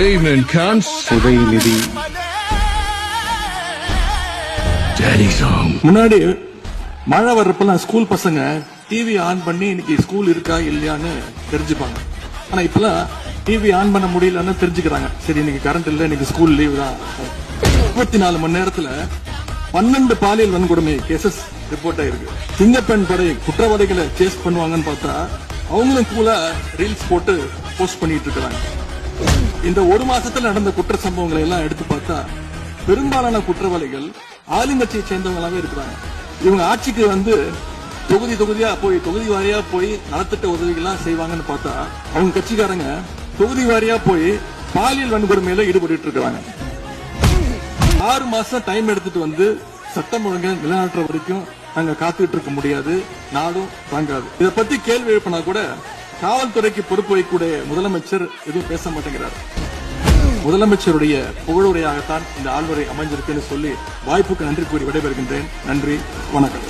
Evening, cunts. Udhayanidhi Daddy song. முன்னாடி மழை வர்றப்பெல்லாம் school பசங்க டிவி ஆன் பண்ணி இன்னைக்கு ஸ்கூல் இருக்கா இல்லையான்னு தெரிஞ்சுப்பாங்க. ஆனா இப்பெல்லாம் டிவி ஆன் பண்ண முடியலன்னு தெரிஞ்சுக்கிறாங்க. சரி இன்னைக்கு கரண்ட் இல்ல, இன்னைக்கு ஸ்கூல் லீவ் தான். 24 மணி நேரத்துல 12 பாலியல் வன்கொடுமை கேசஸ் ரிப்போர்ட் ஆயிருக்கு. சிங்கப்பெண் படை குற்றவாளிகளை சேஸ் பண்ணுவாங்கன்னு பார்த்தா அவங்களும் கூட ரீல்ஸ் போட்டு போஸ்ட் பண்ணிட்டு இருக்காங்க. இந்த ஒரு மாசத்துல நடந்த குற்ற சம்பவங்களை எல்லாம் எடுத்து பார்த்தா பெரும்பாலான குற்றவாளிகள் ஆளுங்கட்சியை சேர்ந்தவங்களாவே இருக்கிறாங்க. இவங்க ஆட்சிக்கு வந்து தொகுதி வாரியா போய் நலத்திட்ட உதவிகள்லாம் செய்வாங்கன்னு பார்த்தா அவங்க கட்சிக்காரங்க தொகுதி வாரியா போய் பாலியல் வன்கொடுமையில ஈடுபட்டு இருக்காங்க. 6 மாசம் டைம் எடுத்துட்டு வந்து சட்டம் ஒழுங்கை நிலைநாட்டுற வரைக்கும் நாங்க காத்துக்கிட்டு இருக்க முடியாது, நாடும் தாங்காது. இத பத்தி கேள்வி எழுப்பினா கூட காவல்துறைக்கு பொறுப்பு வைக்கக்கூடிய முதலமைச்சர் எதுவும் பேச மாட்டேங்கிறார். முதலமைச்சருடைய புகழுரையாகத்தான் இந்த ஆழ்வுரை அமைஞ்சிருக்குன்னு சொல்லி வாய்ப்புக்கு நன்றி கூறி விடைபெறுகின்றேன். நன்றி, வணக்கம்.